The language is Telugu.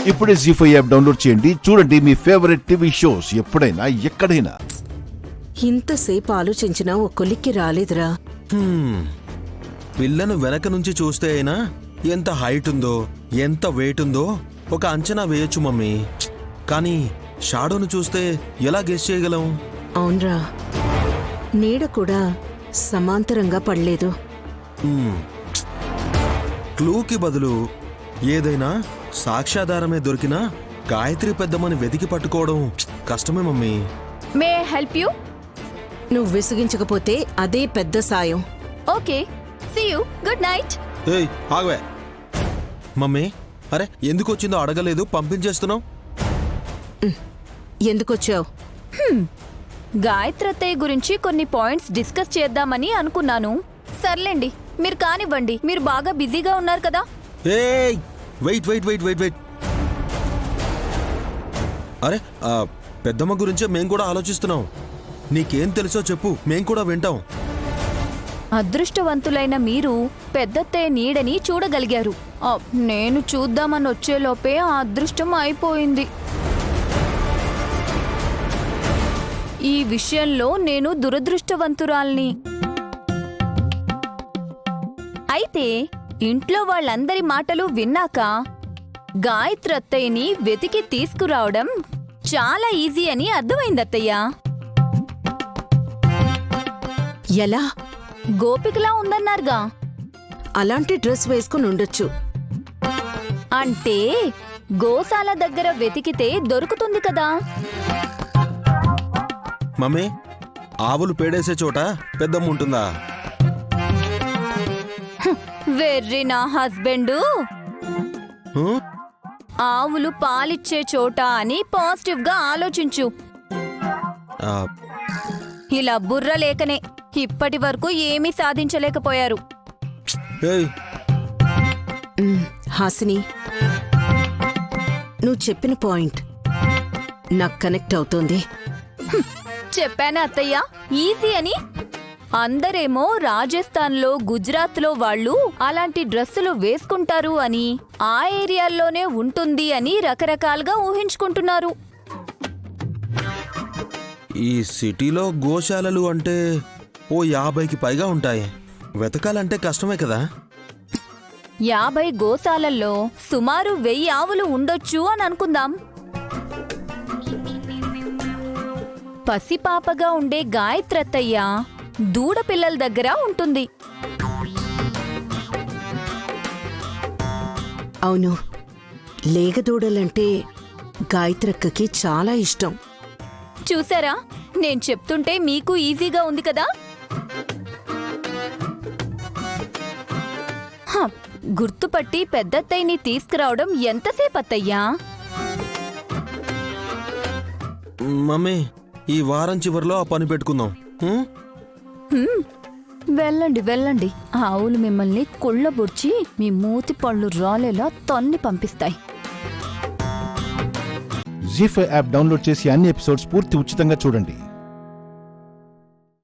ఇప్పుడే జీ5 యాప్ డౌన్లోడ్ చేయండి. చూడండి మీ ఫేవరెట్ టీవీ షోస్ ఎప్పుడైనా ఎక్కడైనా. ఇంతసేపు ఆలోచించినా ఓ కొలిక్కి రాలేదురా. పిల్లను వెనక నుంచి చూస్తే అయినా ఎంత హైట్ ఉందో ఎంత వెయిట్ ఉందో ఒక అంచనా వేయొచ్చు మమ్మీ. కానీ షాడోను చూస్తే ఎలా గెస్ చేయగలం? అవునరా, నీడ కూడా సమాంతరంగా పడలేదు. క్లూకి బదులు ఏదైనా సాక్ష్యాధారమే దొరికినా గాయత్రి పెద్దమ్మని వెతికి పట్టుకోవడం కష్టమే mummy. May I help you? నువ్వు విసిగించకపోతే అదే పెద్ద సాయం. Okay, see you, good night. ఏయ్ ఆగవే మమ్మీ. అరే ఎందుకు వచ్చిందో అడగలేదు, పంపించేస్తున్నావు. ఎందుకొచ్చావు? గాయత్రి అత్తయ్య గురించి కొన్ని పాయింట్స్ డిస్కస్ చేద్దామని అనుకున్నాను. సర్లేండి, మీరు కానివ్వండి, మీరు బాగా బిజీగా ఉన్నారు కదా. ఏయ్ wait wait wait wait wait అరే పెద్దమ్మ గురించే మేం కూడా ఆలోచిస్తున్నాం. నీకేం తెలుసో చెప్పు, మేం కూడా వింటాం. అదృష్టవంతులైన మీరు పెద్దత్తయ్య నీడని చూడగలిగారు. నేను చూద్దామని వచ్చేలోపే ఆ అదృష్టం అయిపోయింది. ఈ విషయంలో నేను దురదృష్టవంతురాల్ని. అయితే ఇంట్లో వాళ్ళందరి మాటలు విన్నాక గాయత్రి అత్తయ్యని వెతికి తీసుకురావడం చాలా ఈజీ అని అర్థమైందత్తయ్యా. ఎలా? గోపికలా ఉందన్నారుగా. అలాంటి డ్రెస్ వేసుకుని ఉండొచ్చు. అంటే గోశాల దగ్గర వెతికితే దొరుకుతుంది కదా. మమ్మీ, ఆవులు పేడేసే చోట పెద్దమ్మ ఉంటుందా? వెర్రి నా హస్బెండు. ఆవులు పాలిచ్చే చోట అని పాజిటివ్ గా ఆలోచించు. ఇలా బుర్ర లేకనే ఇప్పటి వరకు ఏమీ సాధించలేకపోయారు. హాసిని, నువ్వు చెప్పిన పాయింట్ నాకు కనెక్ట్ అవుతోంది. చెప్పానా అత్తయ్య, ఈజీ అని. అందరేమో రాజస్థాన్లో గుజరాత్లో వాళ్ళు అలాంటి డ్రెస్సులు వేసుకుంటారు అని, ఆ ఏరియాల్లోనే ఉంటుంది అని రకరకాలుగా ఊహించుకుంటున్నారు. ఈ సిటీలో గోశాలలు అంటే ఓ 50కి పైగా ఉంటాయి. వెతకాలంటే కష్టమే కదా. 50 గోశాలల్లో సుమారు 1000 ఆవులు ఉండొచ్చు అని అనుకుందాం. పసిపాపగా ఉండే గాయత్రి అత్తయ్య దూడపిల్లల దగ్గర ఉంటుంది. అవును, లేగదూడలంటే గాయత్రక్కకి చాలా ఇష్టం. చూసారా, నేను చెప్తుంటే మీకు ఈజీగా ఉంది కదా. గుర్తుపట్టి పెద్దత్తయ్యని తీసుకురావడం ఎంతసేపు అత్తయ్యా? మమ్మీ, ఈ వారం చివరిలో ఆ పని పెట్టుకుందాం. వెళ్ళండి వెళ్ళండి, ఆవులు మిమ్మల్ని కుళ్ళబుడ్చి మీ మూతి పళ్ళు రాలేలా తన్ని పంపిస్తాయి. జీ5 యాప్ డౌన్లోడ్ చేసి అన్ని ఎపిసోడ్స్ పూర్తి ఉచితంగా చూడండి.